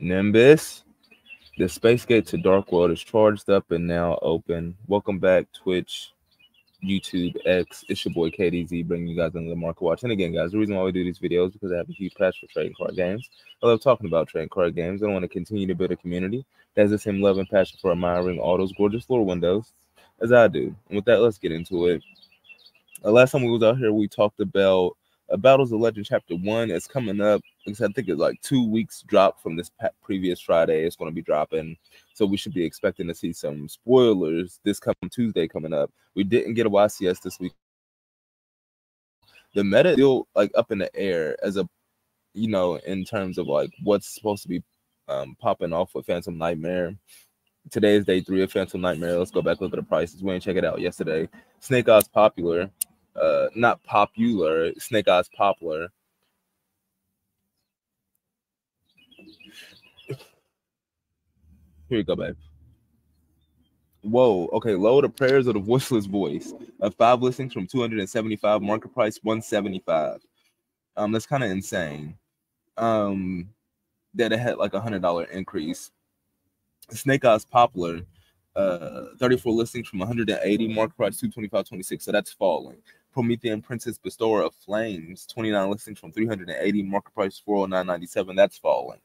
Nimbus. The Space Gate to Dark World is charged up and now open. Welcome back, Twitch, YouTube, X. It's your boy KDZ bringing you guys into the market watch. And again, guys, the reason why we do these videos is because I have a huge passion for trading card games. I love talking about trading card games. I want to continue to build a community that has the same love and passion for admiring all those gorgeous lore windows as I do. And with that, let's get into it. Last time we was out here, we talked about Battles of Legend Chapter 1. It's coming up. I think it's like 2 weeks drop from this previous Friday. It's going to be dropping. So we should be expecting to see some spoilers this coming Tuesday coming up. We didn't get a YCS this week. The meta is still like up in the air as a, you know, in terms of like what's supposed to be popping off with Phantom Nightmare. Today is day 3 of Phantom Nightmare. Let's go back, look at the prices. We didn't check it out yesterday. Snake Eyes Popular. Not popular, Snake Eyes Poplar. Here you go, babe. Whoa, okay, lower the prayers of the voiceless voice. 5 listings from 275, market price 175. That's kind of insane. That it had like $100 increase. Snake Eyes Poplar, 34 listings from 180, market price 225.26. So that's falling. Promethean Princess Bestower of Flames, 29 listings from 380, market price 409.97. That's falling.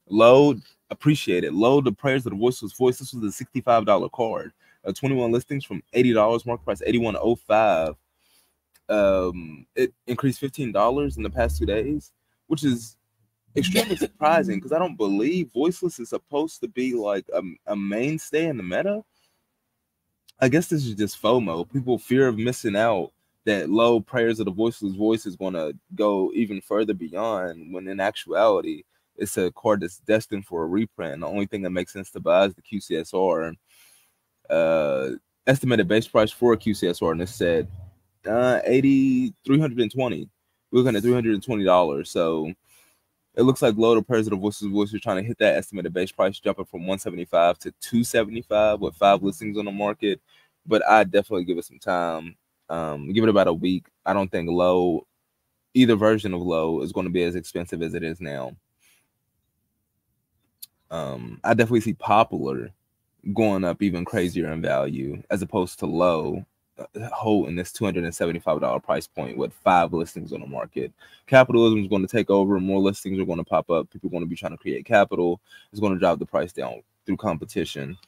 Low, appreciate it. Low, the prayers of the voiceless voice. This was a $65 card. 21 listings from $80, market price 81.05. It increased $15 in the past 2 days, which is extremely surprising because I don't believe voiceless is supposed to be like a mainstay in the meta. I guess this is just FOMO. People fear of missing out that low prayers of the voiceless voice is going to go even further beyond, when in actuality, it's a card that's destined for a reprint. The only thing that makes sense to buy is the QCSR. Estimated base price for a QCSR, and it said 320. We're looking at $320. So it looks like low the prayers of the voiceless voice are trying to hit that estimated base price, jumping from 175 to 275 with 5 listings on the market. But I'd definitely give it some time. Give it about a week. I don't think low, either version of low, is going to be as expensive as it is now. I definitely see popular going up even crazier in value as opposed to low holding this $275 price point with 5 listings on the market. Capitalism is going to take over. More listings are going to pop up. People are going to be trying to create capital. It's going to drive the price down through competition.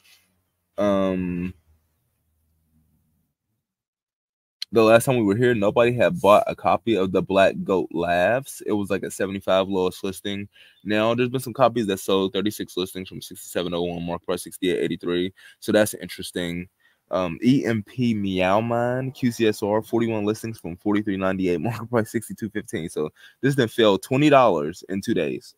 The last time we were here, nobody had bought a copy of the Black Goat Laughs. It was like a 75 lowest listing. Now, there's been some copies that sold, 36 listings from 67.01, market price 68.83. So that's interesting. EMP Meow Mine, QCSR, 41 listings from 43.98, market price 62.15. So this then fell $20 in 2 days.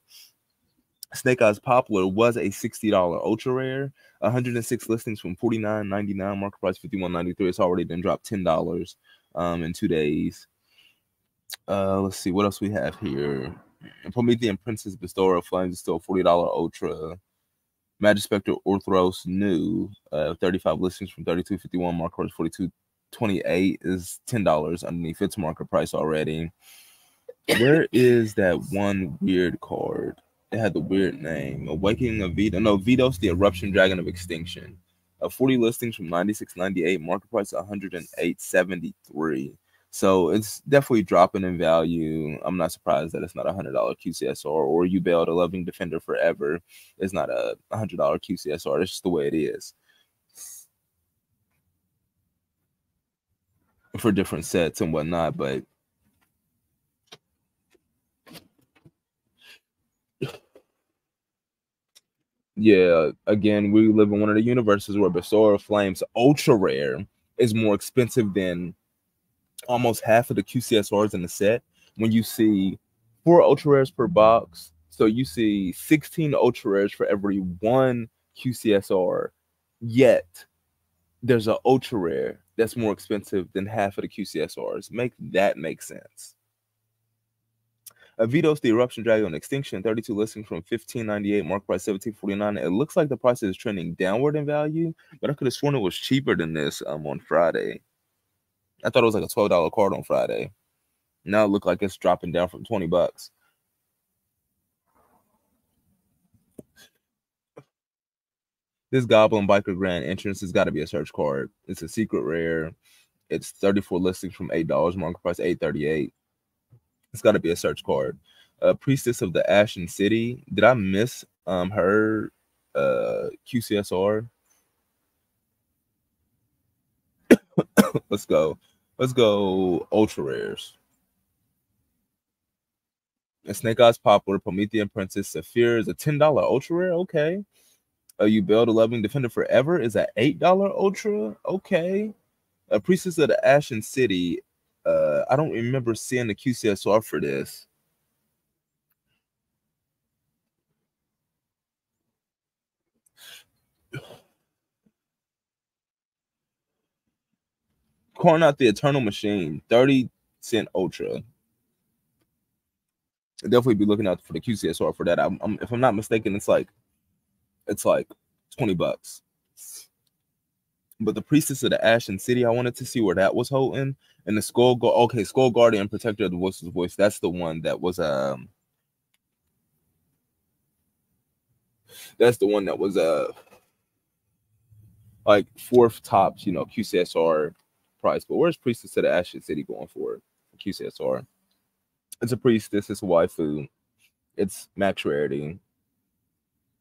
Snake Eyes Poplar was a $60 ultra rare, 106 listings from 49.99, market price 51.93. It's already been dropped $10 in 2 days. Let's see what else we have here. Promethean Princess Bestower of Flames is still $40 ultra. Magic Spectre Orthros new, 35 listings from 32.51, market price 42.28 is $10 underneath its market price already. Where is that one weird card? It had the weird name. Awakening of Vito. No, Vitos, the Eruption Dragon of Extinction. 40 listings from 96.98, market price 108.73. So it's definitely dropping in value. I'm not surprised that it's not a $100 QCSR, or You Bailed a Loving Defender Forever. It's not a $100 QCSR. It's just the way it is. For different sets and whatnot, but yeah, again, we live in one of the universes where Bestower of Flames ultra rare is more expensive than almost half of the QCSRs in the set. When you see 4 ultra rares per box, so you see 16 ultra rares for every 1 QCSR, yet there's an ultra rare that's more expensive than half of the QCSRs. Make that make sense. Vitos, the Eruption Dragon Extinction, 32 listings from 15.98, market price 17.49. It looks like the price is trending downward in value, but I could have sworn it was cheaper than this on Friday. I thought it was like a $12 card on Friday. Now it looks like it's dropping down from $20. This Goblin Biker Grand Entrance has got to be a search card. It's a secret rare. It's 34 listings from $8. Market price $8.38. It's got to be a search card. Priestess of the Ashen City. Did I miss her QCSR? Let's go. Let's go ultra rares. A Snake Eyes Poplar, Promethean Princess, Saphir is a $10 ultra rare. Okay. You Build a Loving Defender Forever is an $8 ultra. Okay. A Priestess of the Ashen City. I don't remember seeing the QCSR for this. Calling out the Eternal Machine, 30-cent ultra. I'll definitely be looking out for the QCSR for that. If I'm not mistaken, it's like $20. But the Priestess of the Ashen City, I wanted to see where that was holding. And the Skull Guardian, Protector of the Voiceless Voice. That's the one that was like fourth tops, QCSR price. But where's Priestess of the Ashen City going for QCSR? It's a priestess, it's a waifu, it's max rarity.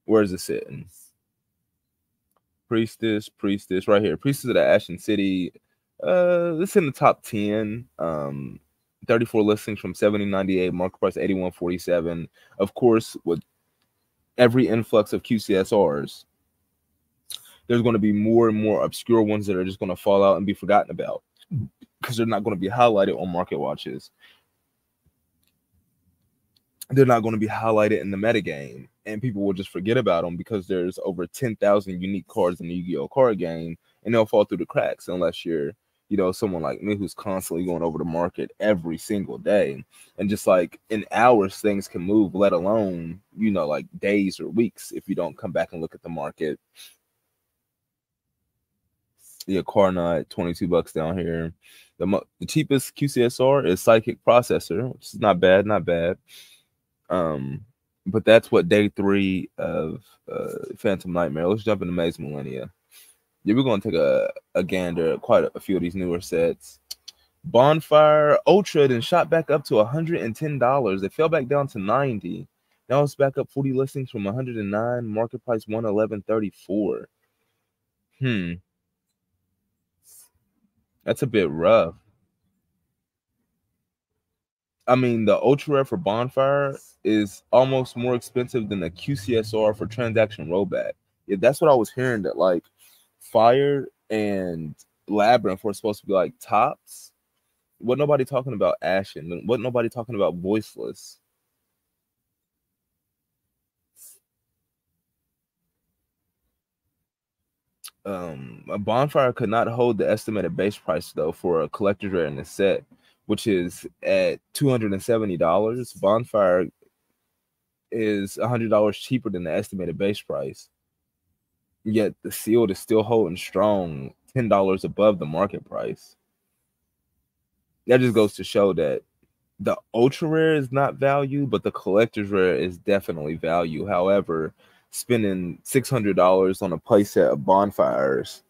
Where's it sitting? Priestess, right here. Priestess of the Ashen City. It's in the top 10. 34 listings from $70.98, market price $81.47. Of course, with every influx of QCSRs, there's going to be more and more obscure ones that are just going to fall out and be forgotten about because they're not going to be highlighted on market watches. They're not going to be highlighted in the metagame, and people will just forget about them because there's over 10,000 unique cards in the Yu-Gi-Oh card game, and they'll fall through the cracks unless you're, someone like me who's constantly going over the market every single day. And just like in hours, things can move, let alone, like days or weeks if you don't come back and look at the market. Yeah, Carnot, $22 down here. The cheapest QCSR is Psychic Processor, which is not bad. But that's what day 3 of Phantom Nightmare. Let's jump into Maze Millennia. Yeah, we're gonna take a gander at quite a few of these newer sets. Bonfire Ultra then shot back up to $110. It fell back down to 90. Now it's back up 40 listings from 109. Market price $111.34. That's a bit rough. I mean, the ultra rare for Bonfire is almost more expensive than the QCSR for Transaction Rollback. Yeah, that's what I was hearing, that like Fire and Labyrinth were supposed to be like tops. What nobody talking about Ashen? What nobody talking about Voiceless? A Bonfire could not hold the estimated base price though for a collector's rare in the set, which is at $270. Bonfire is $100 cheaper than the estimated base price. Yet the sealed is still holding strong, $10 above the market price. That just goes to show that the ultra rare is not value, but the collector's rare is definitely value. However, spending $600 on a playset of Bonfires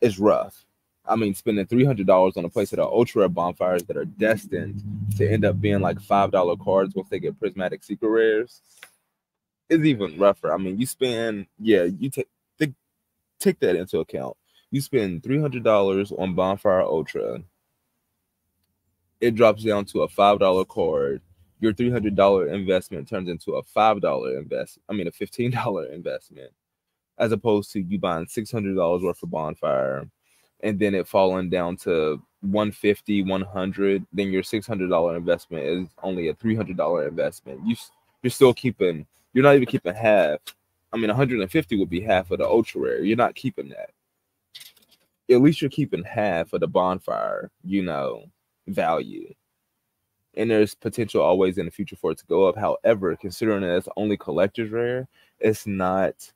is rough. I mean, spending $300 on a playset of ultra rare Bonfires that are destined to end up being like $5 cards once they get prismatic secret rares is even rougher. I mean, you spend, you take that into account. You spend $300 on Bonfire Ultra. It drops down to a $5 card. Your $300 investment turns into a $5 investment. I mean, a $15 investment, as opposed to you buying $600 worth of Bonfire, and then it falling down to $150, $100. Then your $600 investment is only a $300 investment. You're still keeping. You're not even keeping half. I mean, 150 would be half of the ultra rare. You're not keeping that. At least you're keeping half of the Bonfire, value. And there's potential always in the future for it to go up. However, considering that it's only collector's rare, it's not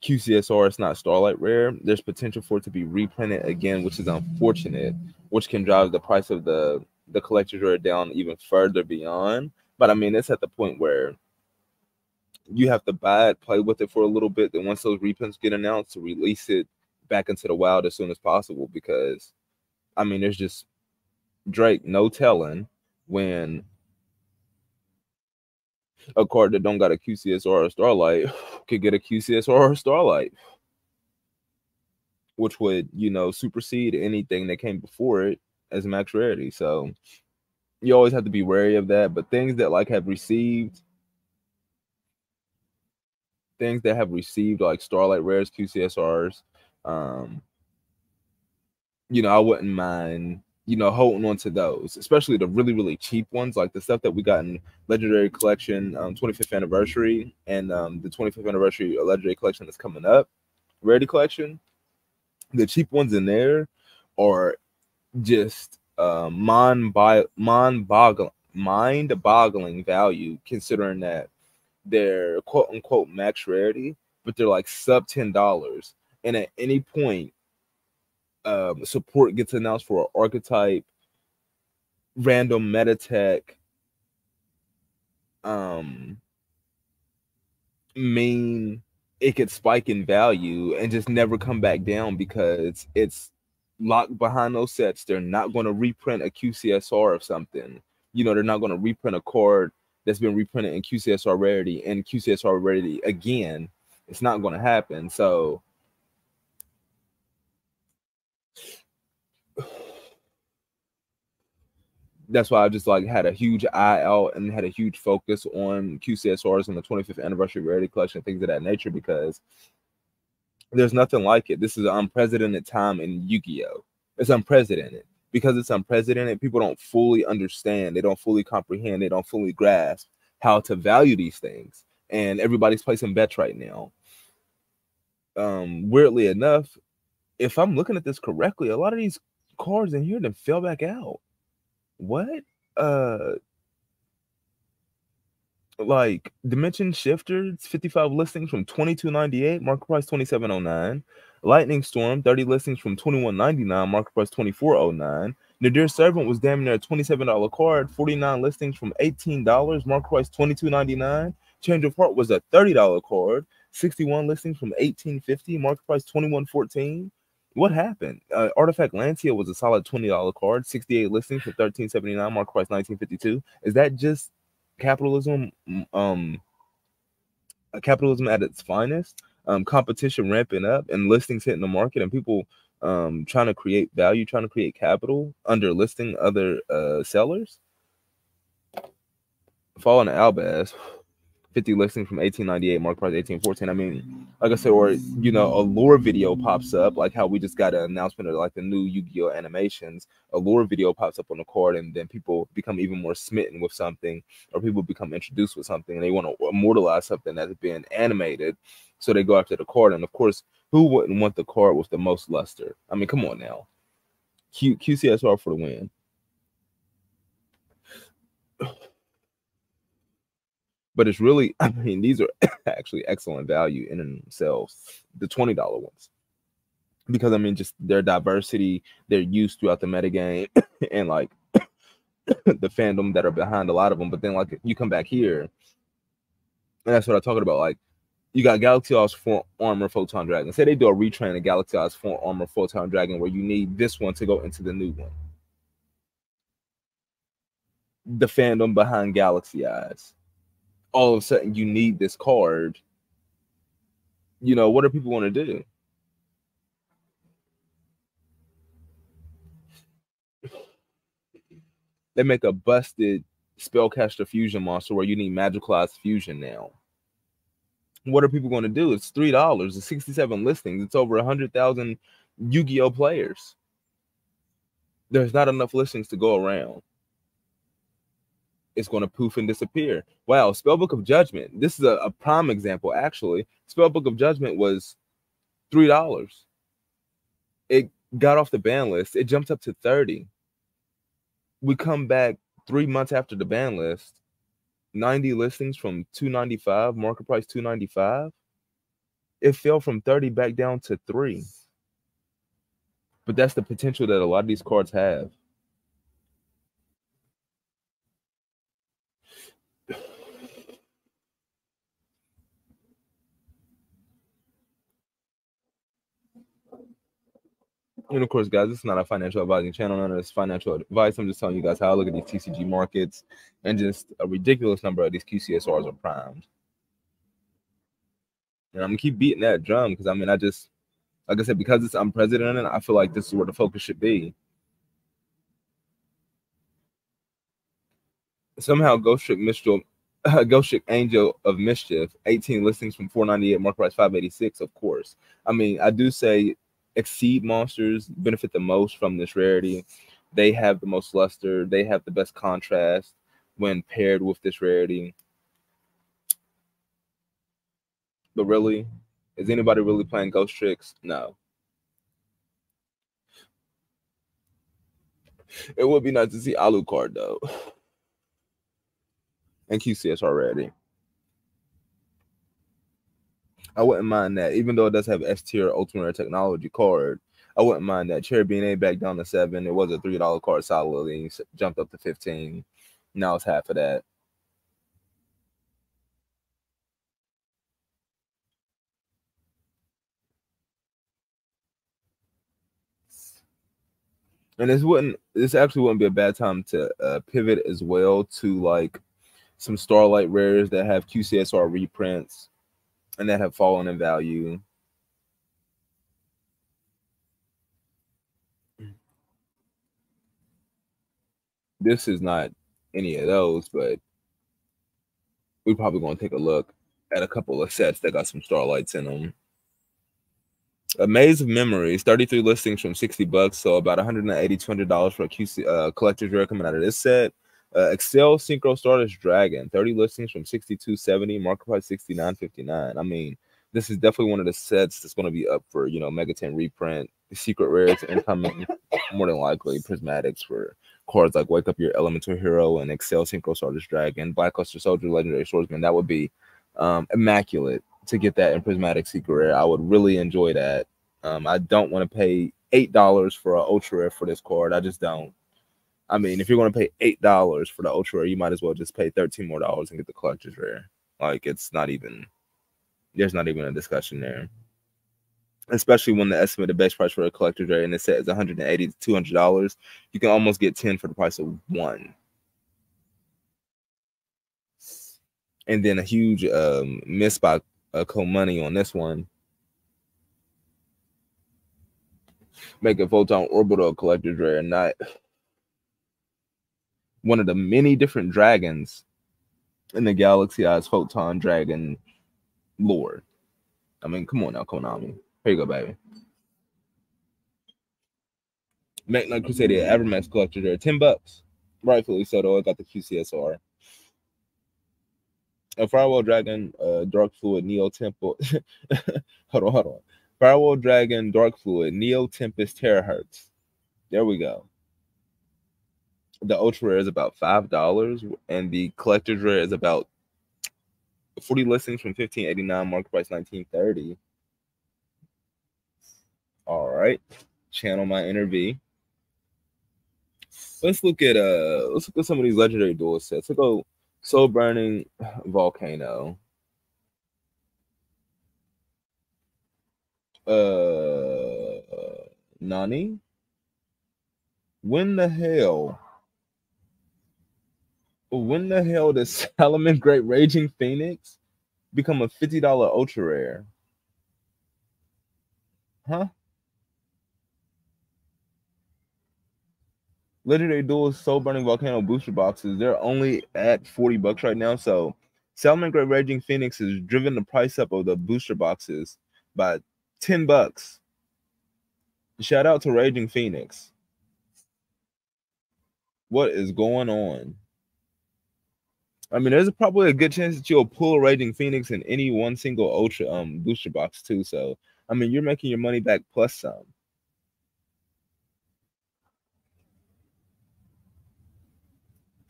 QCSR, it's not Starlight rare, there's potential for it to be reprinted again, which is unfortunate, which can drive the price of the collector's rare down even further beyond. But I mean, it's at the point where You have to buy it, play with it for a little bit. Then once those reprints get announced, to release it back into the wild as soon as possible. Because I mean, there's just Drake, no telling when a card that don't got a QCS or a Starlight could get a QCS or a Starlight, which would, supersede anything that came before it as max rarity. So you always have to be wary of that. But things that have received like Starlight rares, QCSRs, I wouldn't mind, holding on to those, especially the really, really cheap ones, like the stuff that we got in Legendary Collection 25th anniversary and the 25th anniversary Legendary Collection that's coming up, Rarity Collection. The cheap ones in there are just mind-boggling value, considering that they're quote-unquote max rarity, but they're like sub $10. And at any point, support gets announced for an archetype, random meta tech, it could spike in value and just never come back down because it's locked behind those sets. They're not going to reprint a QCSR of something. They're not going to reprint a card that's been reprinted in QCSR rarity and QCSR rarity again. It's not going to happen. So that's why I just like had a huge eye out and had a huge focus on QCSRs and the 25th anniversary rarity collection, things of that nature, because there's nothing like it. This is an unprecedented time in Yu-Gi-Oh! It's unprecedented. Because it's unprecedented, people don't fully understand, they don't fully comprehend, they don't fully grasp how to value these things. And everybody's placing bets right now. Weirdly enough, if I'm looking at this correctly, a lot of these cards in here then fell back out. What? Like Dimension Shifters, 55 listings from $22.98, market price $27.09. Lightning Storm, 30 listings from $21.99, market price $24.09. Nadir Servant was damn near a $27 card, 49 listings from $18, market price $22.99. Change of Heart was a $30 card, 61 listings from $18.50, market price $21.14. What happened? Artifact Lancia was a solid $20 card, 68 listings for $13.79, market price $19.52. Is that just capitalism at its finest? Competition ramping up and listings hitting the market and people trying to create value, trying to create capital under listing other sellers. Falling to Albaz, 50 listings from $18.98, market price $18.14. I mean, like I said, or a lore video pops up, like how we just got an announcement of like the new Yu-Gi-Oh animations. A lore video pops up on the card, and then people become even more smitten with something, or people become introduced with something, and they want to immortalize something that's been animated, so they go after the card. And of course, who wouldn't want the card with the most luster? I mean, come on now, QCSR for the win. But it's really, I mean, these are actually excellent value in themselves, the $20 ones. Because, I mean, just their diversity, their use throughout the metagame, and, like, the fandom that are behind a lot of them. But then, like, you come back here, and that's what I'm talking about. Like, you got Galaxy Eyes 4 Armor Photon Dragon. Say they do a retrain of Galaxy Eyes 4 Armor Photon Dragon where you need this one to go into the new one. The fandom behind Galaxy Eyes. All of a sudden, you need this card. What do people want to do? They make a busted Spellcaster Fusion monster where you need Magicalized Fusion now. What are people going to do? It's $3. It's 67 listings. It's over 100,000 Yu-Gi-Oh players. There's not enough listings to go around. It's going to poof and disappear. Wow, Spellbook of Judgment. This is a prime example, actually. Spellbook of Judgment was $3. It got off the ban list. It jumped up to 30. We come back 3 months after the ban list. 90 listings from $295, market price $295. It fell from 30 back down to 3. But that's the potential that a lot of these cards have. And of course, guys, this is not a financial advising channel. None of this financial advice. I'm just telling you guys how I look at these TCG markets and just a ridiculous number of these QCSRs are primed. And I'm gonna keep beating that drum because I mean, I just, like I said, because it's unprecedented, I feel like this is where the focus should be. Somehow, Ghost Ship Angel of Mischief, 18 listings from 498, market price 586. Of course, I mean, I do say Exceed monsters benefit the most from this rarity. They have the most luster. They have the best contrast when paired with this rarity. But really, is anybody really playing Ghost Tricks? No. It would be nice to see Alucard though, and QCS already. I wouldn't mind that, even though it does have S tier Ultimate Rare Technology card. I wouldn't mind that. Cherry BNA back down to 7. It was a $3 card solidly. Jumped up to 15. Now it's half of that. And this actually wouldn't be a bad time to pivot as well to like some Starlight rares that have QCSR reprints and that have fallen in value. This is not any of those, but we're probably going to take a look at a couple of sets that got some Starlights in them. A Maze of Memories, 33 listings from $60, so about $180, $200 for a QC collector's rare coming out of this set. Excel Synchro Stardust Dragon, 30 listings from $62.70, market price $69.59. I mean, this is definitely one of the sets that's going to be up for, Mega 10 reprint. Secret rares incoming, more than likely prismatics for cards like Wake Up Your Elemental Hero and Excel Synchro Stardust Dragon, Blackluster Soldier, Legendary Swordsman. That would be immaculate to get that in prismatic secret rare. I would really enjoy that. I don't want to pay $8 for an ultra rare for this card. I just don't. I mean, if you're going to pay $8 for the ultra rare, you might as well just pay $13 more and get the collector's rare. Like, it's not even, there's not even a discussion there. Especially when the estimated base price for a collector's rare in the set is $180 to $200, you can almost get 10 for the price of 1. And then a huge miss by money on this one. Make a Photon Orbital collector's rare, not one of the many different dragons in the Galaxy Eyes Photon Dragon lore. I mean, come on now, Konami. Here you go, baby. Magna Crusader Avermax collector's rare, $10. Rightfully so, though. I got the QCSR. A Firewall Dragon, Dark Fluid, Neo Temple. hold on. Firewall Dragon, Dark Fluid, Neo Tempest, Terahertz. There we go. The ultra rare is about $5, and the collector's rare is about 40 listings from $15.89, market price $19.30. All right, channel my inner V. Let's look at some of these legendary duel sets. Let's go Soul Burning Volcano. Nani? When the hell does Salomon Great Raging Phoenix become a $50 ultra rare? Huh? Legendary Duel Soul Burning Volcano booster boxes, they're only at $40 right now. So Salmon Great Raging Phoenix has driven the price up of the booster boxes by $10. Shout out to Raging Phoenix. What is going on? I mean, there's probably a good chance that you'll pull Raging Phoenix in any one single ultra booster box too. So I mean, you're making your money back plus some.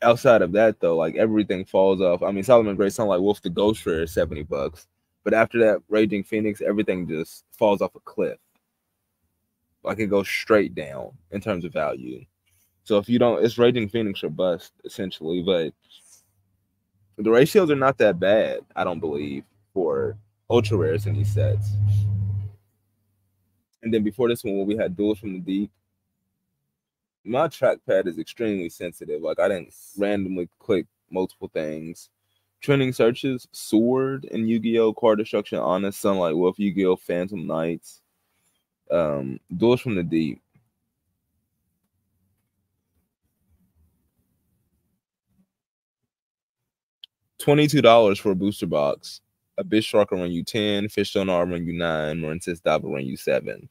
Outside of that, though, like everything falls off. I mean, Solomon Gray sound like Wolf the Ghost Rare is $70, but after that, Raging Phoenix, everything just falls off a cliff. Like it goes straight down in terms of value. So if you don't, it's Raging Phoenix or bust essentially. But the ratios are not that bad, I don't believe, for ultra rares in these sets. And then before this one, we had Duels from the Deep. My trackpad is extremely sensitive. Like I didn't randomly click multiple things. Trending searches: Sword and Yu-Gi-Oh, Card Destruction, Honest, Sunlight Wolf, Yu-Gi-Oh, Phantom Knights, Duels from the Deep. $22 for a booster box. A Bitch Shark will run you 10, Fishstone will run you 9, Morensis Dive will run you 7.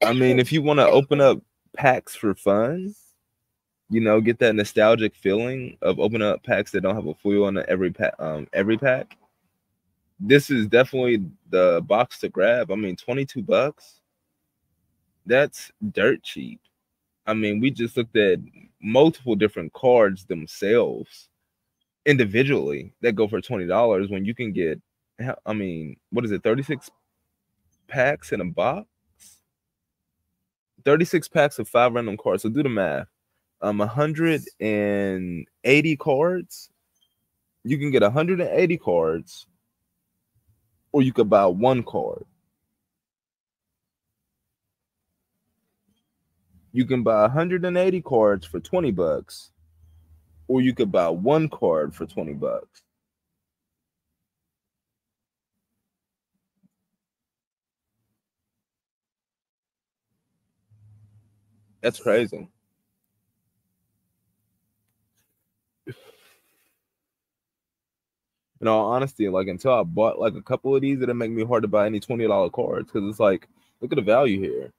I mean, if you want to open up packs for fun, you know, get that nostalgic feeling of opening up packs that don't have a foil on every pack. This is definitely the box to grab. I mean, $22. That's dirt cheap. I mean, we just looked at multiple different cards themselves individually that go for $20 when you can get, I mean, what is it, 36 packs in a box? 36 packs of 5 random cards. So do the math. 180 cards. You can get 180 cards, or you could buy one card. You can buy 180 cards for $20, or you could buy one card for $20. That's crazy. In all honesty, like until I bought like a couple of these, it didn't make me hard to buy any $20 cards because it's like, look at the value here.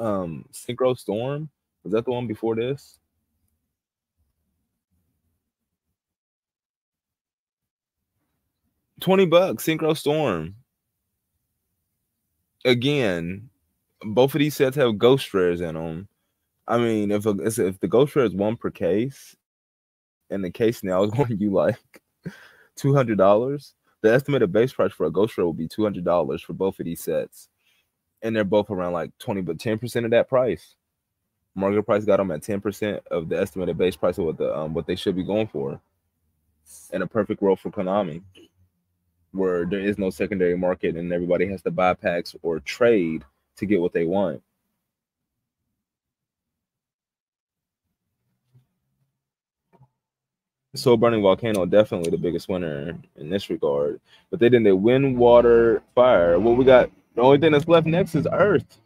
Synchro Storm, was that the one before this? $20, Synchro Storm. Again, both of these sets have ghost rares in them. I mean, if the ghost rare is one per case, and the case now is going you like $200, the estimated base price for a ghost rare will be $200 for both of these sets, and they're both around like 20, but 10% of that price. Market price got them at 10% of the estimated base price of what they should be going for. In a perfect world for Konami, where there is no secondary market and everybody has to buy packs or trade to get what they want. Soul Burning Volcano, definitely the biggest winner in this regard. But they didn't. They wind, water, fire. What we got? The only thing that's left next is Earth.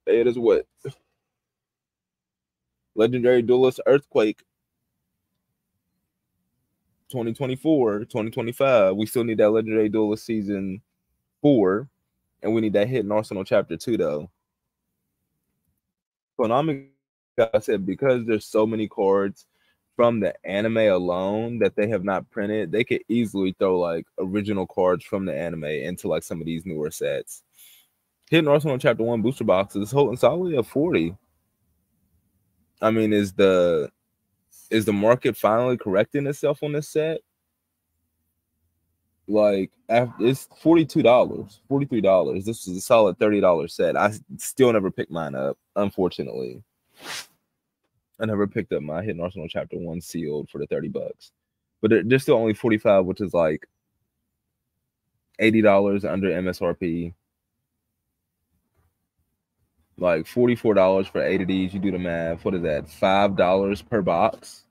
It is what? Legendary Duelist Earthquake 2024, 2025. We still need that Legendary Duelist Season 4, and we need that Hidden Arsenal Chapter 2, though. Konami, like I said, because there's so many cards from the anime alone that they have not printed, they could easily throw like original cards from the anime into like some of these newer sets. Hidden Arsenal Chapter 1 booster boxes holding solidly at 40. I mean, is the market finally correcting itself on this set? Like, it's $42, $43. This is a solid $30 set. I still never picked mine up, unfortunately. I never picked up my Hidden Arsenal Chapter 1 sealed for the $30. But they're still only 45, which is like $80 under MSRP. Like $44 for 8 of these. You do the math. What is that? $5 per box.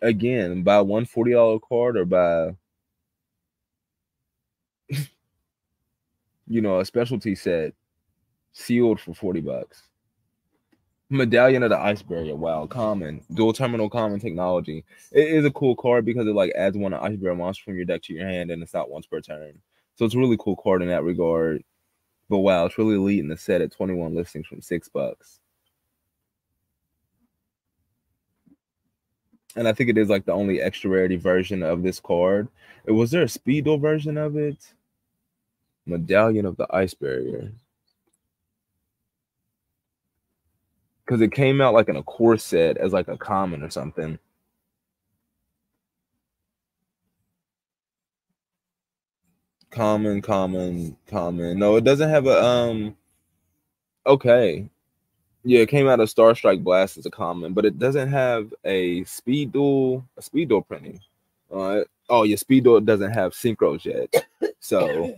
Again, buy one $40 card or buy a specialty set sealed for $40. Medallion of the Ice Barrier. Wow, common. Dual terminal common technology. It is a cool card because it like adds one Ice Barrier monster from your deck to your hand, and it's not once per turn. So it's a really cool card in that regard. But wow, it's really elite in the set at 21 listings from $6. And I think it is like the only extra rarity version of this card. Was there a speed duel version of it? Medallion of the Ice Barrier. Because it came out like in a core set as like a common or something. Common. No, it doesn't have a okay. Yeah, it came out of Star Strike Blast as a common, but it doesn't have a speed duel printing. Oh yeah, speed duel doesn't have synchros yet. So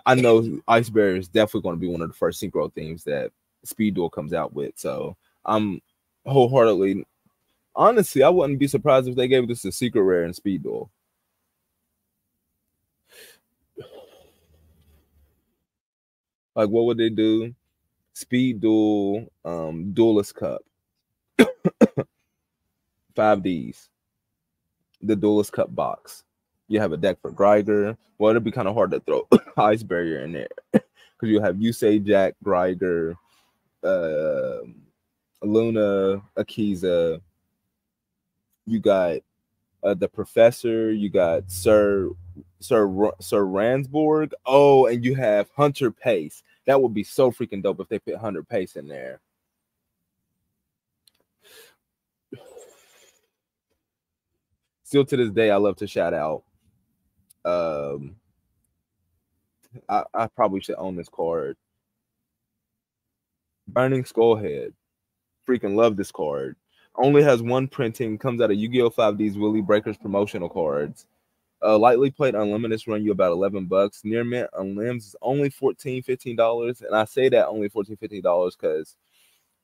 I know Ice Barrier is definitely going to be one of the first synchro themes that speed duel comes out with. So I'm wholeheartedly, honestly, I wouldn't be surprised if they gave this a secret rare in speed duel. Like, what would they do? Speed duel, duelist cup, 5Ds, the duelist cup box. You have a deck for Greiger. Well, it'd be kind of hard to throw Ice Barrier in there because you have Yusei Jack, Greiger, uh, Luna, Akiza. You got the Professor. You got Sir Ransborg. Oh, and you have Hunter Pace. That would be so freaking dope if they put Hunter Pace in there. Still to this day, I love to shout out. Um, I probably should own this card. Burning Skullhead. Freaking love this card. Only has one printing. Comes out of Yu-Gi-Oh! 5D's Willy Breakers promotional cards. Lightly played unlimited run you about $11. Near mint on limbs is only $14-15, and I say that only $14-15 because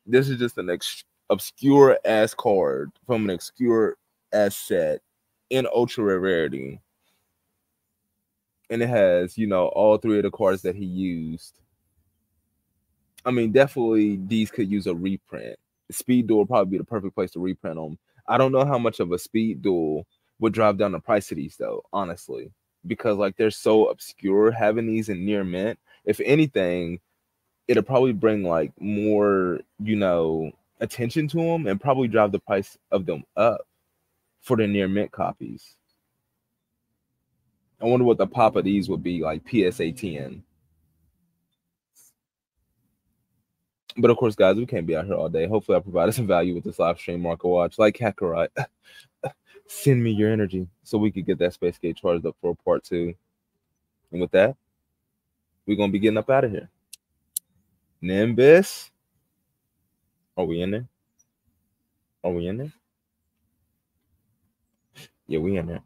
this is just an obscure ass card from an obscure ass set in ultra rare rarity, and it has all three of the cards that he used. I mean, definitely these could use a reprint. Speed Duel would probably be the perfect place to reprint them. I don't know how much of a Speed Duel would drive down the price of these though, honestly, because like they're so obscure. Having these in near mint, if anything, it'll probably bring like more, attention to them and probably drive the price of them up for the near mint copies. I wonder what the pop of these would be like PSA 10. But of course, guys, we can't be out here all day. Hopefully, I provided some value with this live stream. Market watch, like Kakarot, send me your energy so we could get that space gate charged up for part 2. And with that, we're gonna be getting up out of here. Nimbus, are we in there? Are we in there? Yeah, we in there.